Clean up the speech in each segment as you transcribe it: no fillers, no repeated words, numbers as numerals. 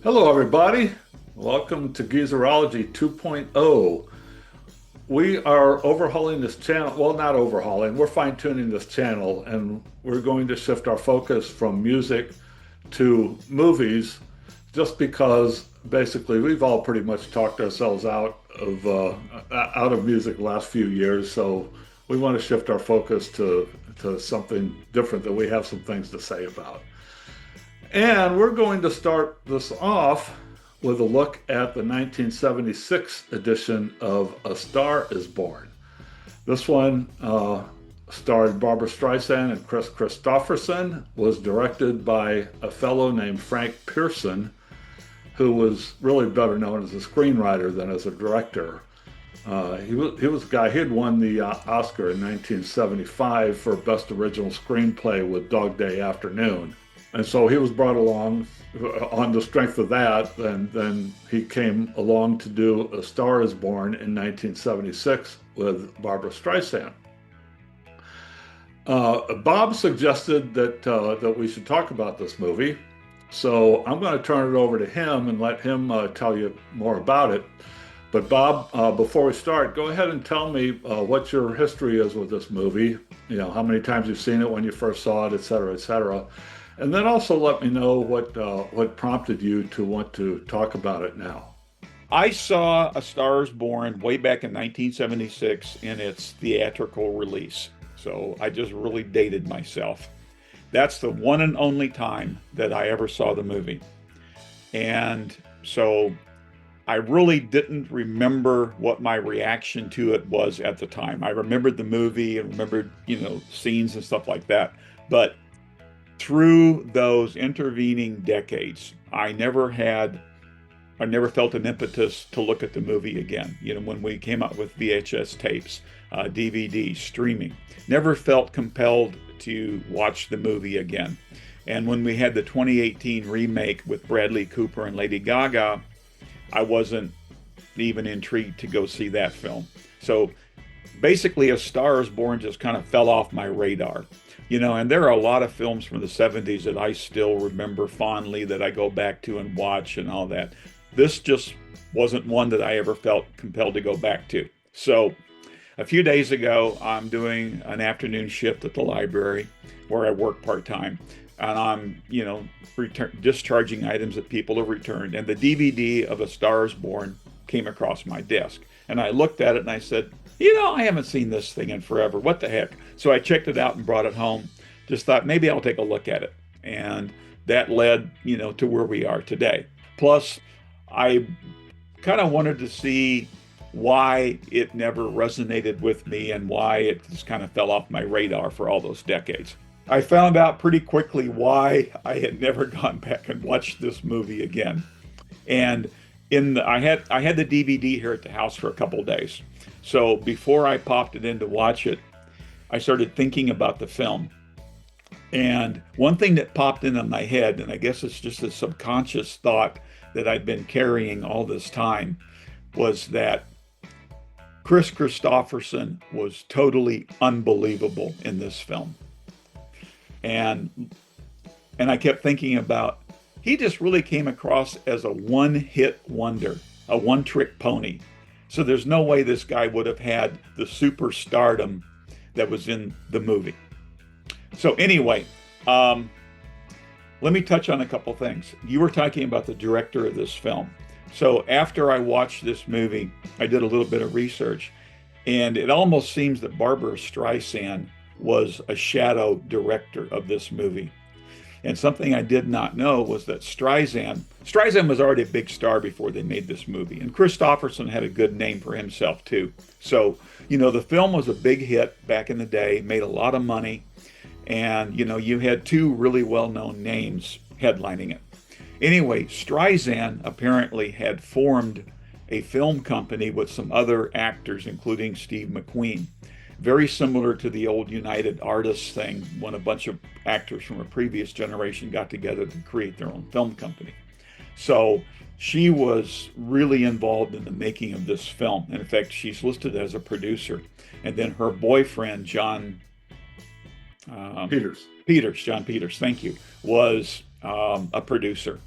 Hello, everybody. Welcome to Geezerology 2.0. We are overhauling this channel. Well, not overhauling, we're fine tuning this channel, and we're going to shift our focus from music to movies just because basically we've all pretty much talked ourselves out of music the last few years. So we want to shift our focus to something different that we have some things to say about. And we're going to start this off with a look at the 1976 edition of A Star is Born. This one starred Barbra Streisand and Kris Kristofferson, was directed by a fellow named Frank Pearson, who was really better known as a screenwriter than as a director. He was a guy, he had won the Oscar in 1975 for Best Original Screenplay with Dog Day Afternoon. And so he was brought along on the strength of that, and then he came along to do A Star is Born in 1976 with Barbra Streisand. Bob suggested that we should talk about this movie, so I'm going to turn it over to him and let him tell you more about it. But Bob, before we start, go ahead and tell me what your history is with this movie. You know, how many times you've seen it, when you first saw it, et cetera, et cetera. And then also let me know what prompted you to want to talk about it now. I saw A Star is Born way back in 1976 in its theatrical release. So I just really dated myself. That's the one and only time that I ever saw the movie. And so I really didn't remember what my reaction to it was at the time. I remembered the movie and remembered, scenes and stuff like that. But through those intervening decades, I never felt an impetus to look at the movie again. When we came out with VHS tapes, DVD, streaming, never felt compelled to watch the movie again. And when we had the 2018 remake with Bradley Cooper and Lady Gaga, I wasn't even intrigued to go see that film. So basically, A Star is Born just kind of fell off my radar. And there are a lot of films from the 70s that I still remember fondly that I go back to and watch and all that. This just wasn't one that I ever felt compelled to go back to. So a few days ago, I'm doing an afternoon shift at the library where I work part-time. And I'm, discharging items that people have returned. And the DVD of A Star is Born came across my desk. And I looked at it and I said, I haven't seen this thing in forever. What the heck? So I checked it out and brought it home. Just thought maybe I'll take a look at it. And that led, to where we are today. Plus, I kind of wanted to see why it never resonated with me and why it just kind of fell off my radar for all those decades. I found out pretty quickly why I had never gone back and watched this movie again. And I had the DVD here at the house for a couple of days. So before I popped it in to watch it, I started thinking about the film. And one thing that popped into my head, and I guess it's just a subconscious thought that I've been carrying all this time, was that Kris Kristofferson was totally unbelievable in this film. And I kept thinking about, he just really came across as a one-hit wonder, a one-trick pony. So there's no way this guy would have had the superstardom that was in the movie. So anyway, let me touch on a couple things. You were talking about the director of this film. So after I watched this movie, I did a little bit of research, and it almost seems that Barbra Streisand was a shadow director of this movie. And something I did not know was that Streisand was already a big star before they made this movie. And Kristofferson had a good name for himself too. So, the film was a big hit back in the day, made a lot of money. And, you had two really well-known names headlining it. Anyway, Streisand apparently had formed a film company with some other actors, including Steve McQueen. Very similar to the old United Artists thing, when a bunch of actors from a previous generation got together to create their own film company. So she was really involved in the making of this film. And in fact, she's listed as a producer. And then her boyfriend, John Peters. John Peters, thank you, was a producer.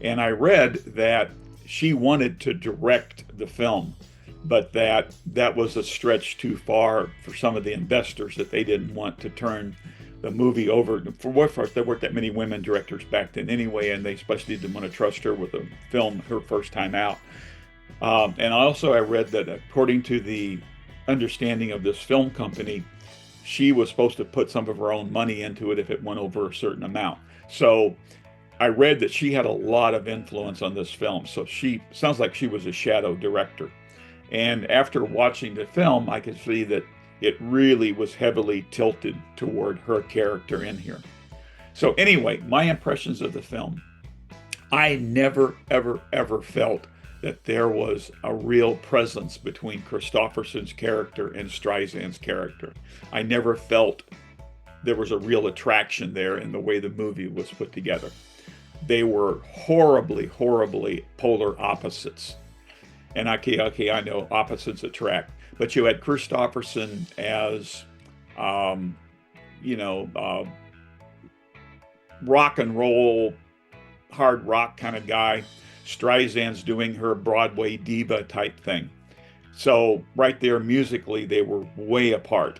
And I read that she wanted to direct the film, but that was a stretch too far for some of the investors, that they didn't want to turn the movie over. For what part, there weren't that many women directors back then anyway, and they especially didn't want to trust her with a film her first time out. And also, I read that according to the understanding of this film company, she was supposed to put some of her own money into it if it went over a certain amount. So I read that she had a lot of influence on this film. So she sounds like she was a shadow director. And after watching the film, I could see that it really was heavily tilted toward her character in here. So anyway, my impressions of the film, I never, ever, ever felt that there was a real presence between Kristofferson's character and Streisand's character. I never felt there was a real attraction there in the way the movie was put together. They were horribly, horribly polar opposites. And okay, I know opposites attract. But you had Kristofferson as, rock and roll, hard rock kind of guy. Streisand's doing her Broadway diva type thing. So right there, musically, they were way apart.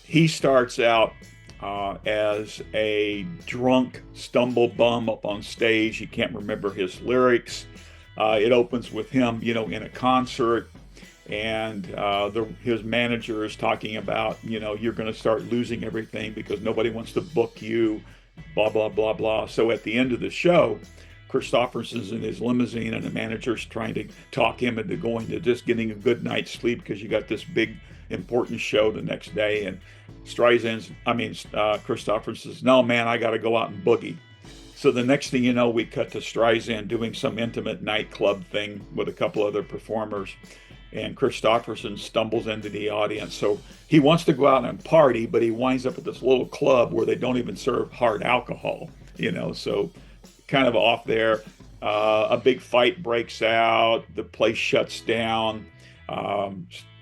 He starts out as a drunk stumble bum up on stage. He can't remember his lyrics. It opens with him, in a concert, and his manager is talking about, you're going to start losing everything because nobody wants to book you, blah, blah, blah, blah. So at the end of the show, Kristofferson's in his limousine, and the manager's trying to talk him into going to just getting a good night's sleep because you got this big important show the next day. And Kristofferson says, "No, man, I got to go out and boogie." So the next thing you know, we cut to Streisand doing some intimate nightclub thing with a couple other performers, and Kristofferson stumbles into the audience. So he wants to go out and party, but he winds up at this little club where they don't even serve hard alcohol, so kind of off there. A big fight breaks out. The place shuts down.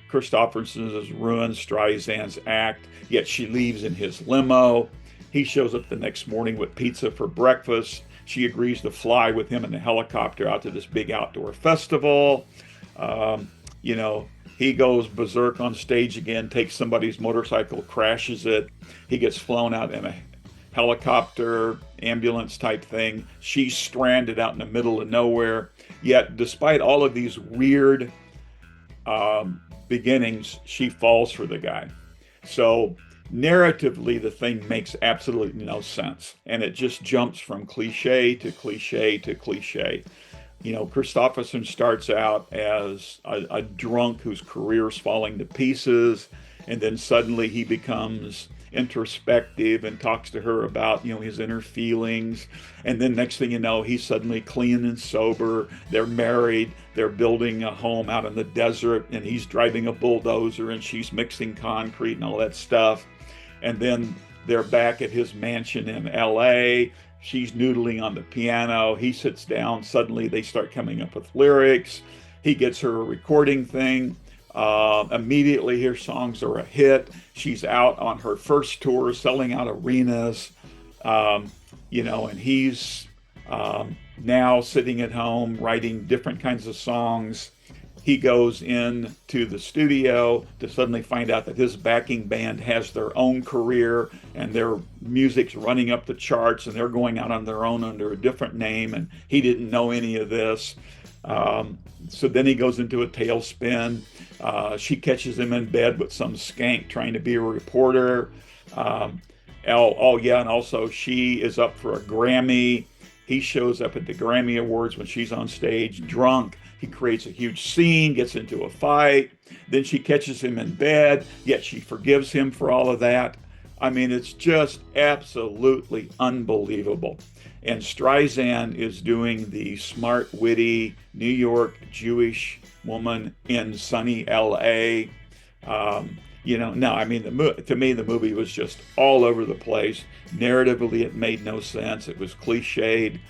Kristofferson has ruined Streisand's act, yet she leaves in his limo. He shows up the next morning with pizza for breakfast. She agrees to fly with him in the helicopter out to this big outdoor festival. He goes berserk on stage again, takes somebody's motorcycle, crashes it. He gets flown out in a helicopter, ambulance type thing. She's stranded out in the middle of nowhere. Yet, despite all of these weird beginnings, she falls for the guy. So narratively, the thing makes absolutely no sense. And it just jumps from cliche to cliche to cliche. Kristofferson starts out as a drunk whose career's falling to pieces. And then suddenly he becomes introspective and talks to her about, his inner feelings. And then next thing you know, he's suddenly clean and sober. They're married. They're building a home out in the desert, and he's driving a bulldozer and she's mixing concrete and all that stuff. And then they're back at his mansion in LA. She's noodling on the piano. He sits down. Suddenly they start coming up with lyrics. He gets her a recording thing. Immediately her songs are a hit. She's out on her first tour, selling out arenas, and he's now sitting at home writing different kinds of songs. He goes in to the studio to suddenly find out that his backing band has their own career and their music's running up the charts and they're going out on their own under a different name, and he didn't know any of this. So then he goes into a tailspin. She catches him in bed with some skank trying to be a reporter. And also she is up for a Grammy. He shows up at the Grammy Awards when she's on stage drunk. He creates a huge scene, gets into a fight. Then she catches him in bed, yet she forgives him for all of that. It's just absolutely unbelievable. And Streisand is doing the smart, witty New York Jewish woman in sunny LA. To me, the movie was just all over the place. Narratively, it made no sense. It was cliched.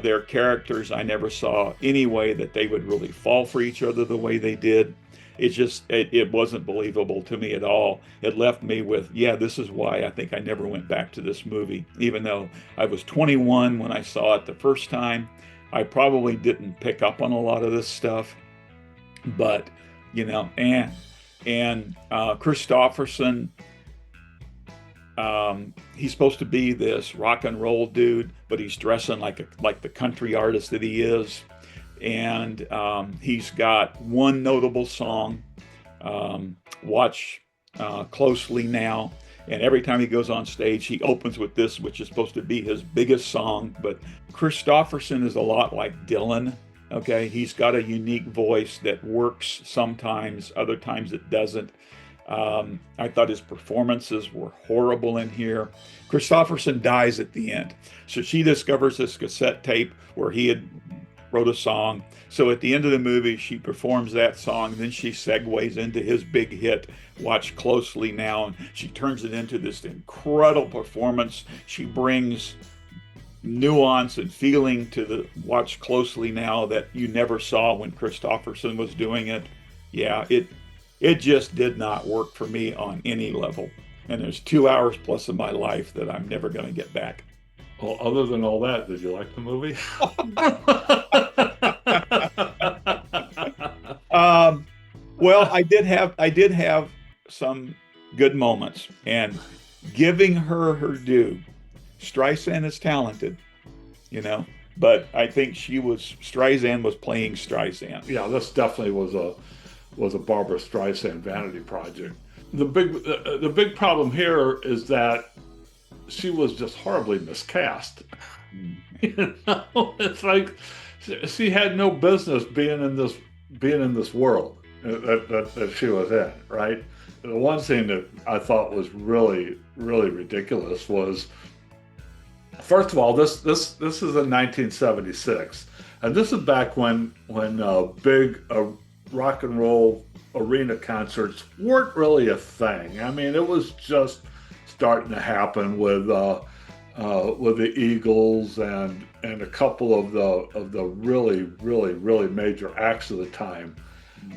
Their characters, I never saw any way that they would really fall for each other the way they did. it wasn't believable to me at all. It left me with, yeah, this is why I think I never went back to this movie, even though I was 21 when I saw it the first time. I probably didn't pick up on a lot of this stuff, but Kristofferson, he's supposed to be this rock and roll dude, but he's dressing like the country artist that he is. And he's got one notable song, Watch Closely Now. And every time he goes on stage, he opens with this, which is supposed to be his biggest song. But Kristofferson is a lot like Dylan. Okay, he's got a unique voice that works sometimes, other times it doesn't. I thought his performances were horrible in here. Kristofferson dies at the end. So she discovers this cassette tape where he had wrote a song. So at the end of the movie, she performs that song. Then she segues into his big hit, Watch Closely Now. And she turns it into this incredible performance. She brings nuance and feeling to the Watch Closely Now that you never saw when Kristofferson was doing it. Yeah, it just did not work for me on any level. And there's 2 hours plus of my life that I'm never going to get back. Well, other than all that, did you like the movie? Well, I did have some good moments, and giving her due. Streisand is talented, but I think Streisand was playing Streisand. Yeah, this definitely was a Barbra Streisand vanity project. The big problem here is that she was just horribly miscast. It's like she had no business being in this world that she was in, right? The one thing that I thought was really, really ridiculous was, first of all, this is in 1976, and this is back when big rock and roll arena concerts weren't really a thing. I mean, it was just starting to happen with the Eagles and a couple of the really, really, really major acts of the time,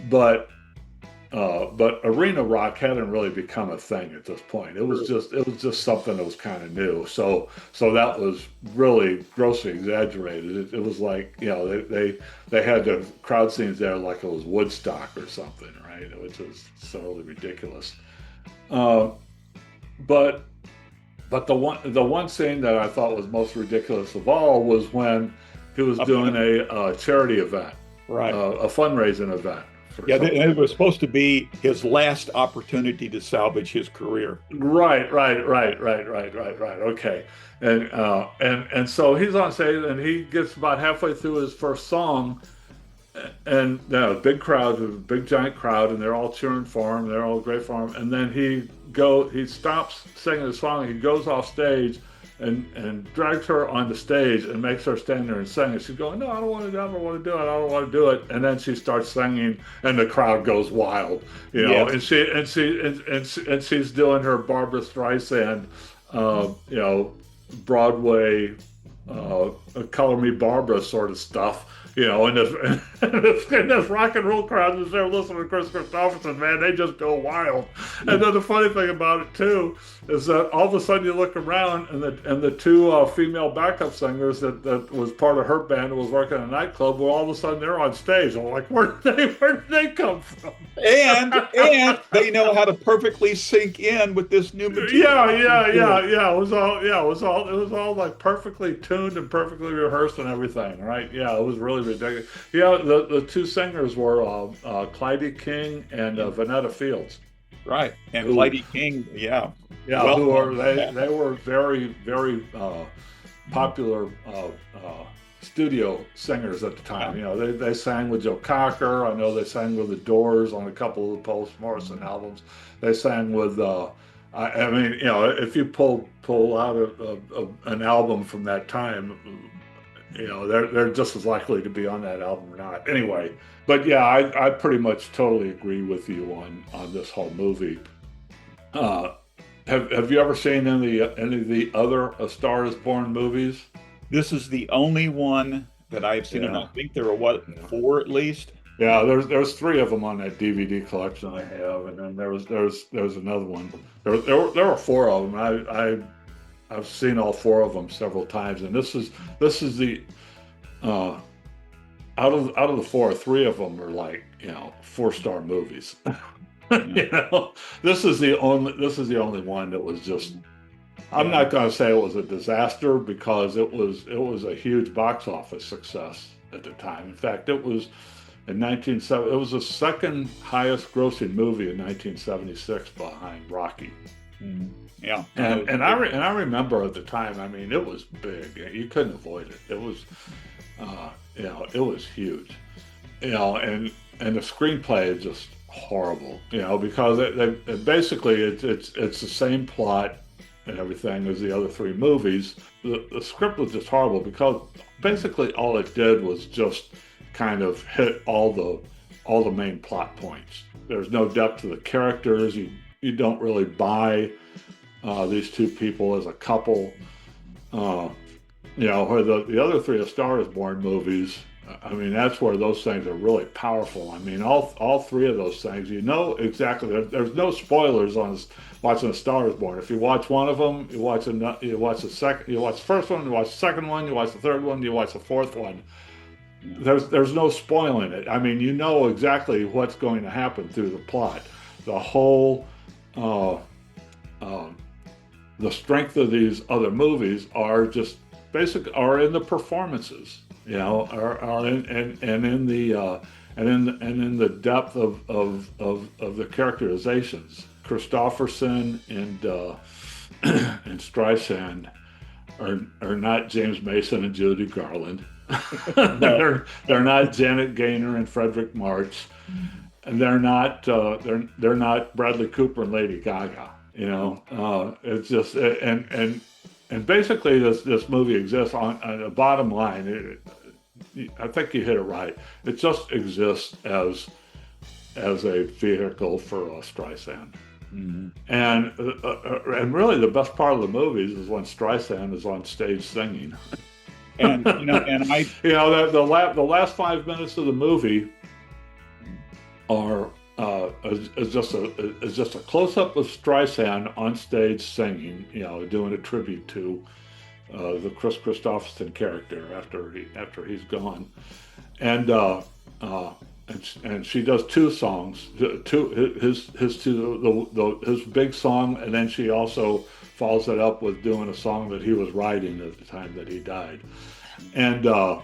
but arena rock hadn't really become a thing at this point. It was just something that was kind of new. So that was really grossly exaggerated. It was like, they had the crowd scenes there like it was Woodstock or something, right? It was just totally ridiculous. But the one scene that I thought was most ridiculous of all was when he was doing a charity event, right? A fundraising event. Yeah, it was supposed to be his last opportunity to salvage his career. Right. Okay, and so he's on stage and he gets about halfway through his first song, and big crowd, big giant crowd, and they're all cheering for him. They're all great for him. And then he stops singing the song. He goes off stage and drags her on the stage and makes her stand there and sing. And she's going, "No, I don't want to do it. I don't want to do it. I don't want to do it." And then she starts singing, and the crowd goes wild, Yes. And she's doing her Barbra Streisand, Broadway, Color Me Barbra sort of stuff. And this rock and roll crowd is there listening to Kris Kristofferson, man, they just go wild. And then the funny thing about it too is that all of a sudden you look around and the two female backup singers that was part of her band that was working in a nightclub, well, all of a sudden they're on stage. I'm like, where did they come from? And they know how to perfectly sync in with this new material. Yeah. It was all like perfectly tuned and perfectly rehearsed and everything, right? Yeah, it was really ridiculous. Yeah, the two singers were Clyde King and Vanetta Fields. Right, and Clyde King, yeah. Yeah, they were very, very popular studio singers at the time. They sang with Joe Cocker. I know they sang with the Doors on a couple of the Post Morrison albums. They sang with if you pull out an album from that time, they're just as likely to be on that album or not. Anyway, but yeah, I pretty much totally agree with you on this whole movie. Have you ever seen any of the other A Star Is Born movies? This is the only one that I've seen, and I think there are 4 at least. Yeah, there's three of them on that DVD collection I have, and then there's another one. There were four of them. I've seen all four of them several times, and this is the uh, out of the four, three of them are like 4-star movies. Yeah. This is the only one that was just. I'm Yeah. not going to say it was a disaster because it was a huge box office success at the time. In fact, it was in 1970. It was the second highest grossing movie in 1976 behind Rocky. Mhm. Yeah. And I remember at the time. I mean, it was big. You couldn't avoid it. It was it was huge. And the screenplay is just horrible. Because basically it's the same plot and everything as the other three movies. The script was just horrible because basically all it did was just kind of hit all the main plot points. There's no depth to the characters. You don't really buy these two people as a couple. Where the other three A Star Is Born movies, I mean, that's where those things are really powerful. I mean, all three of those things, exactly. There's no spoilers on watching A Star Is Born. If you watch one of them, you watch the second, you watch the first one, you watch the second one, you watch the third one, you watch the fourth one. There's no spoiling it. I mean, you know exactly what's going to happen through the plot. The whole uh, uh, the strength of these other movies are in the performances, are in and in the in the depth of the characterizations. Kristofferson and Streisand are not James Mason and Judy Garland. No. They're not Janet Gaynor and Frederick March, and they're not Bradley Cooper and Lady Gaga. It's just and basically this movie exists on the bottom line. I think you hit it right. It just exists as a vehicle for Streisand. Mm-hmm. And really the best part of the movies is when Streisand is on stage singing. And I the last 5 minutes of the movie are is just a close up of Streisand on stage singing, doing a tribute to the Kris Kristofferson character after he's gone, and she does two songs, his big song, and then she also follows it up with doing a song that he was writing at the time that he died, and the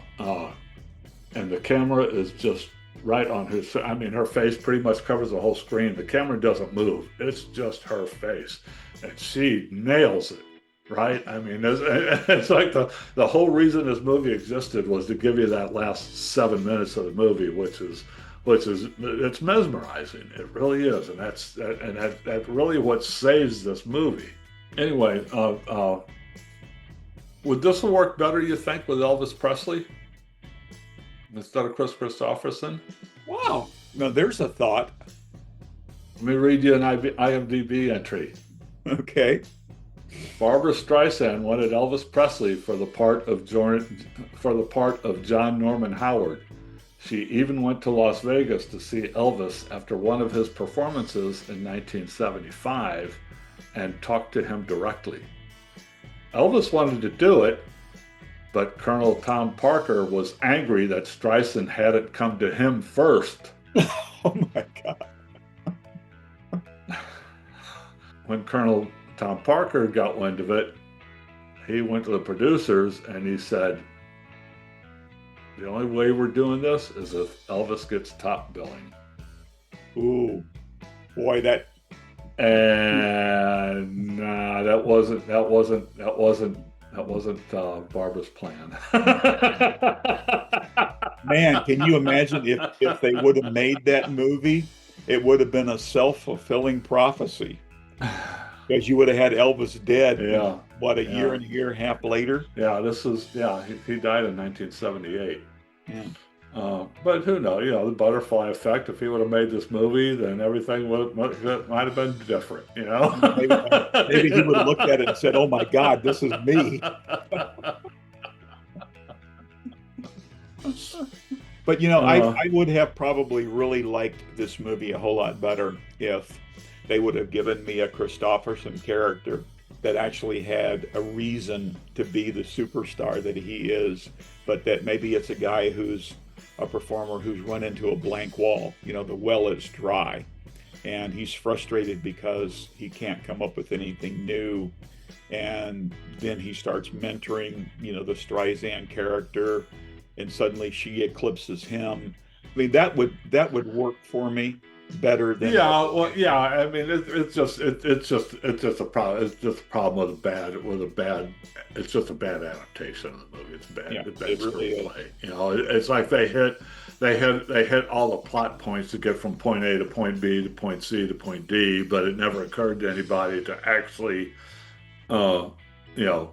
camera is just right on her face pretty much covers the whole screen. The camera doesn't move. It's just her face. And she nails it, right? I mean, it's like the whole reason this movie existed was to give you that last 7 minutes of the movie, which is it's mesmerizing. It really is. And that's really what saves this movie. Anyway, would this have worked better, you think, with Elvis Presley instead of Kris Kristofferson? Wow. Now there's a thought. Let me read you an IMDb entry. Okay. Barbra Streisand wanted Elvis Presley for the part of John Norman Howard. She even went to Las Vegas to see Elvis after one of his performances in 1975 and talked to him directly. Elvis wanted to do it, but Colonel Tom Parker was angry that Streisand hadn't come to him first. Oh my God. When Colonel Tom Parker got wind of it, he went to the producers and he said, the only way we're doing this is if Elvis gets top billing. Ooh, boy, that. And nah, that wasn't Barbara's plan. Man, can you imagine if they would have made that movie? It would have been a self-fulfilling prophecy. Because you would have had Elvis dead, Yeah. a year and a year and a half later? Yeah, he died in 1978. Yeah. But who knows? The butterfly effect. If he would have made this movie, then everything might have been different. Maybe he would have looked at it and said, "Oh my God, this is me." But you know, Uh, I would have probably really liked this movie a whole lot better if they would have given me a Kristofferson character that actually had a reason to be the superstar that he is, but that maybe it's a guy who's a performer who's run into a blank wall. You know, the well is dry, and he's frustrated because he can't come up with anything new. And then he starts mentoring, you know, the Streisand character, and suddenly she eclipses him. I mean, that would work for me better than what. yeah, well, yeah. I mean, it's just a problem. It's just a problem with a bad. It's just a bad adaptation of the movie. It's bad. Yeah, It's bad it really is. screenplay. You know, it's like they hit all the plot points to get from point A to point B to point C to point D, but it never occurred to anybody to actually, uh, you know,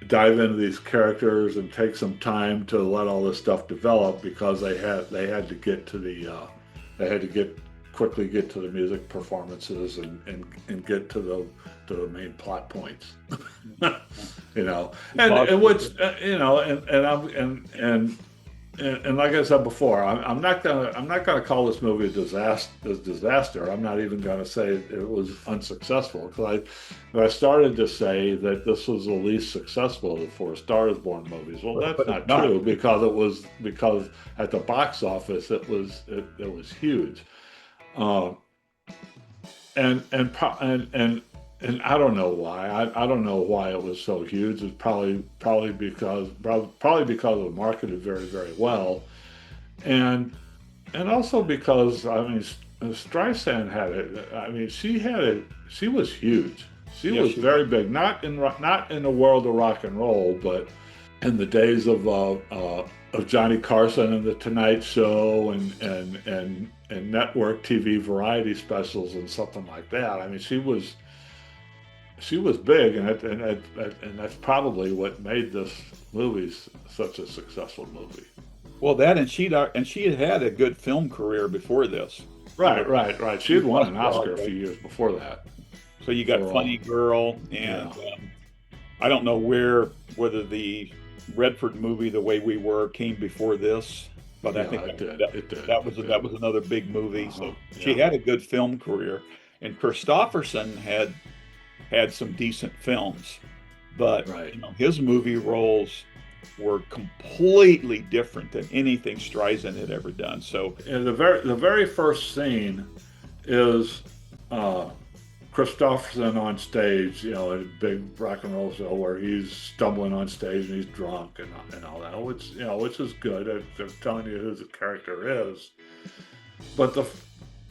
dive into these characters and take some time to let all this stuff develop because they had to get to they had to quickly get to the music performances and get to the main plot points. You know, and what's you know, and like I said before, I'm not gonna call this movie a disaster. I'm not even gonna say it was unsuccessful because I started to say that this was the least successful of the four Stars Born movies. Well, that's But not true because at the box office it was huge, uh, and I don't know why. I don't know why it was so huge. It's probably because it marketed very very well, and also because I mean Streisand had it. I mean she was huge. She yeah, was she very big. Not in the world of rock and roll, but in the days of Johnny Carson and the Tonight Show and network TV variety specials and something like that. I mean she was big, and that's probably what made this movie such a successful movie. well, that and she had had a good film career before this. You know, Right. She she had won was an Oscar a Broadway. few years before that. So you got For Funny Girl, and yeah, I don't know whether the Redford movie, The Way We Were, came before this, but I think yeah, it did. It did. that was another big movie. Uh-huh. So she Yeah. had a good film career, and Kristofferson had some decent films, but Right. you know his movie roles were completely different than anything Streisand had ever done. So And the very first scene is uh, Kristofferson on stage, you know, a big rock and roll show where he's stumbling on stage and he's drunk and all that, which is good. They're telling you who the character is, but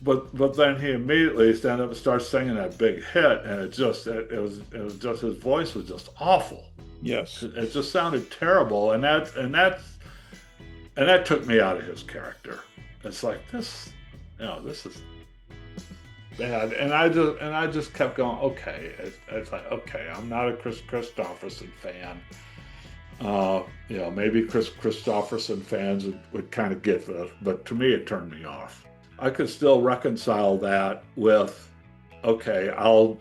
but then he immediately stands up and starts singing that big hit, and it was just his voice was just awful. yes, It just sounded terrible, and that took me out of his character. It's like this, you know, this is bad, and I just kept going. Okay, it's like okay, I'm not a Kris Kristofferson fan. You know, maybe Kris Kristofferson fans would kind of get this, but to me, it turned me off. I could still reconcile that with, okay, I'll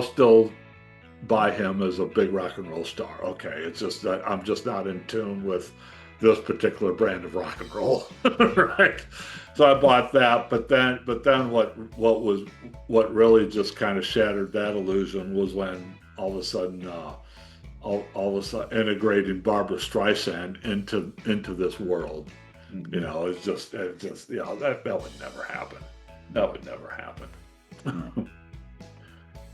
still buy him as a big rock and roll star. Okay, it's just that I'm just not in tune with this particular brand of rock and roll, right? So I bought that, but then what really just kind of shattered that illusion was when all of a sudden all of a sudden integrating Barbra Streisand into this world. You know, it's just you know that would never happen. That would never happen.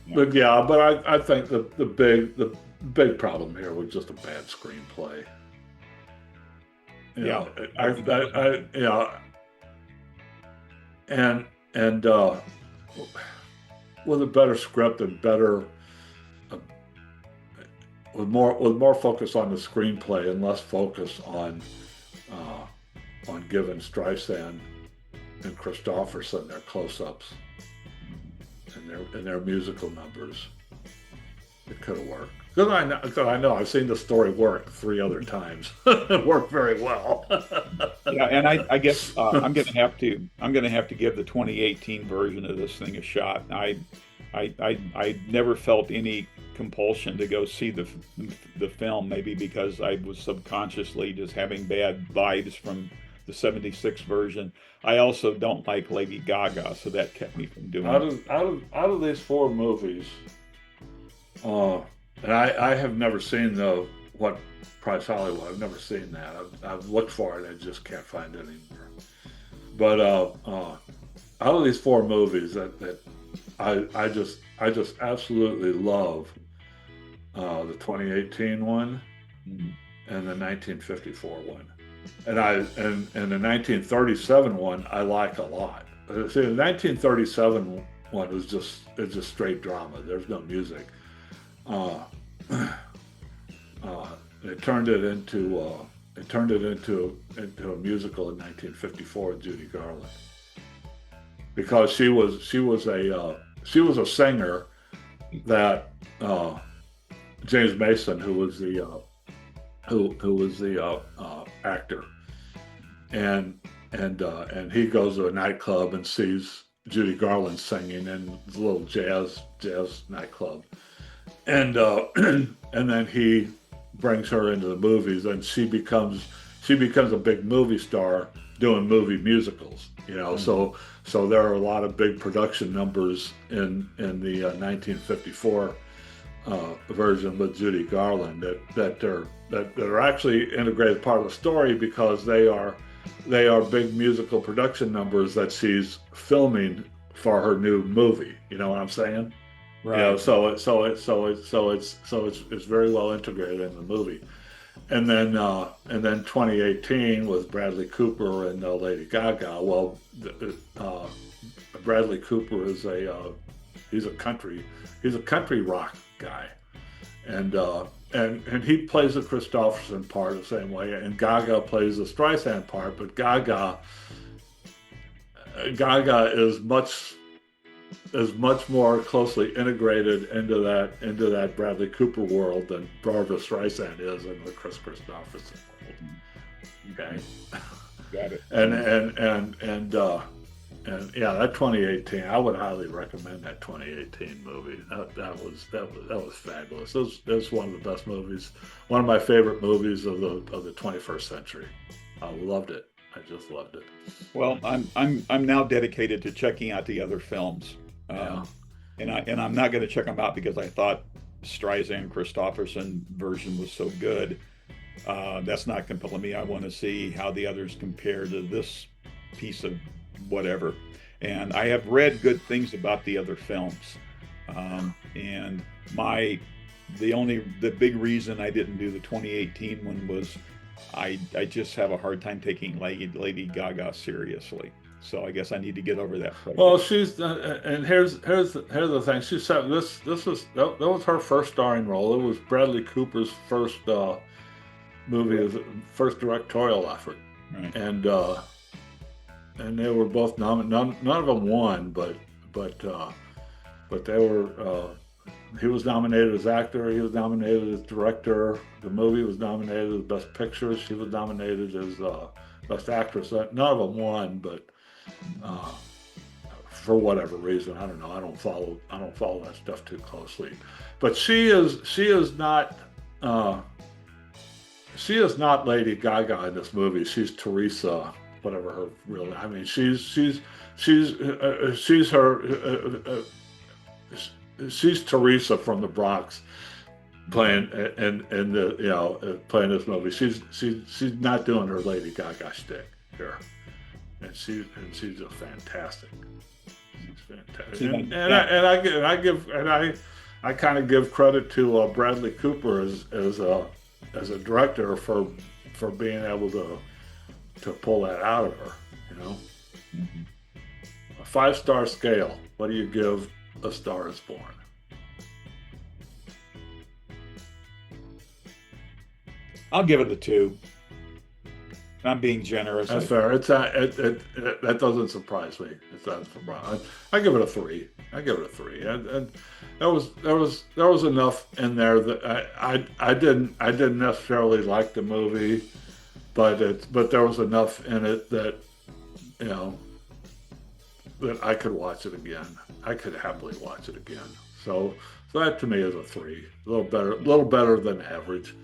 yeah, But yeah, I think the big problem here was just a bad screenplay. You yeah. know, I think that was you know, and with a better script and better uh, with more focus on the screenplay and less focus on giving Streisand and Kristofferson their close-ups and their musical numbers. It could have worked. Because I know I've seen the story work 3 other times. It worked very well. yeah, and I guess I'm gonna have to give the 2018 version of this thing a shot. I never felt any compulsion to go see the film, maybe because I was subconsciously just having bad vibes from the 76 version. I also don't like Lady Gaga, so that kept me from doing it. Out of these four movies, and I have never seen the what Price Hollywood. I've never seen that. I've looked for it. I just can't find it anymore. But out of these four movies that I just absolutely love the 2018 one Mhm. and the 1954 one, and the 1937 one I like a lot. See, the 1937 one is just straight drama. There's no music. Uh, they turned it into a musical in 1954 with Judy Garland because she was a singer that James Mason, who was the actor, and he goes to a nightclub and sees Judy Garland singing in a little jazz nightclub, and and then he brings her into the movies, and she becomes a big movie star doing movie musicals. So there are a lot of big production numbers in the 1954 version with Judy Garland that are actually integrated part of the story because they are big musical production numbers that she's filming for her new movie. You know what I'm saying? Right. So it's very well integrated in the movie. And then 2018 with Bradley Cooper and Lady Gaga. Well, Bradley Cooper is he's a country rock guy, and he plays the Kristofferson part the same way, and Gaga plays the Streisand part, but Gaga is much more closely integrated into that Bradley Cooper world than Barbra Streisand is in the Kris Kristofferson world. Okay, Got it. And yeah, that 2018, I would highly recommend that 2018 movie. That was fabulous. That was one of the best movies, one of my favorite movies of the 21st century. I loved it. I just loved it. Well, I'm now dedicated to checking out the other films, Yeah. and I'm not going to check them out because I thought Streisand Kristofferson version was so good. That's not compelling me. I want to see how the others compare to this piece of whatever. And I have read good things about the other films. And the big reason I didn't do the 2018 one was I just have a hard time taking Lady Gaga seriously. So I guess I need to get over that part. Well, she's and here's the thing. She said that was her first starring role. It was Bradley Cooper's first movie, first directorial effort, Right. And they were both nominated. None of them won, but they were. He was nominated as actor. He was nominated as director. The movie was nominated as best picture. She was nominated as best actress. None of them won, but for whatever reason, I don't know. I don't follow that stuff too closely. But she is not Lady Gaga in this movie. She's Teresa, whatever her real. I mean, she's Teresa from the Bronx playing playing this movie. She's not doing her Lady Gaga shtick here, and she's just fantastic. She's fantastic. I kind of give credit to Bradley Cooper as a director for being able to pull that out of her. Mhm. A 5-star scale. What do you give A Star Is Born? I'll give it a 2. I'm being generous. That's fair. That doesn't surprise me. It doesn't surprise. I give it a 3. And there was enough in there that I didn't necessarily like the movie, but there was enough in it that that I could watch it again. I could happily watch it again. So that to me is a 3. A little better than average.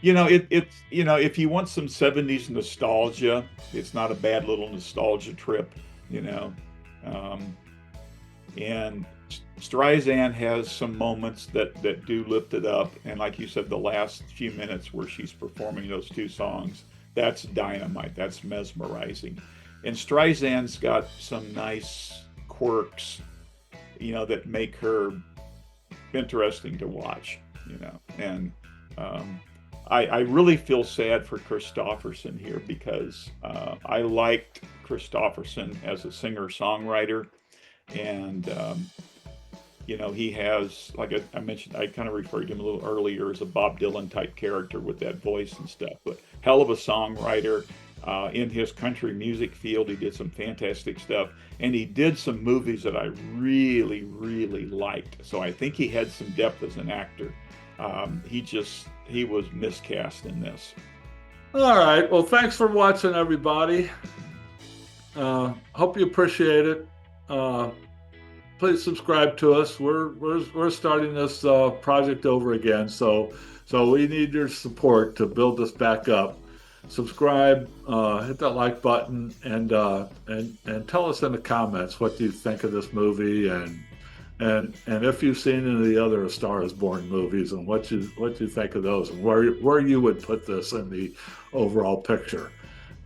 It's if you want some 70s nostalgia, it's not a bad little nostalgia trip, you know. Um, and Streisand has some moments that do lift it up, and like you said, the last few minutes where she's performing those 2 songs, that's dynamite. That's mesmerizing. And Streisand's got some nice quirks, that make her interesting to watch, and I really feel sad for Kristofferson here because I liked Kristofferson as a singer-songwriter, and he has, like I mentioned, I kind of referred to him a little earlier as a Bob Dylan type character with that voice and stuff, but hell of a songwriter. In his country music field, he did some fantastic stuff, and he did some movies that I really, really liked. So I think he had some depth as an actor. He was miscast in this. All right. Well, thanks for watching, everybody. Hope you appreciate it. Please subscribe to us. We're starting this project over again, so we need your support to build this back up. Subscribe, hit that like button, and tell us in the comments what you think of this movie, and if you've seen any of the other A Star Is Born movies, and what you think of those, and where you would put this in the overall picture.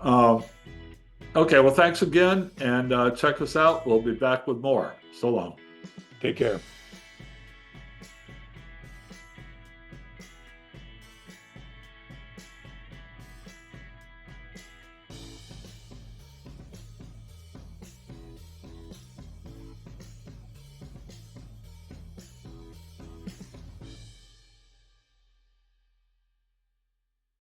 Okay, well, thanks again, and check us out. We'll be back with more. So long. Take care.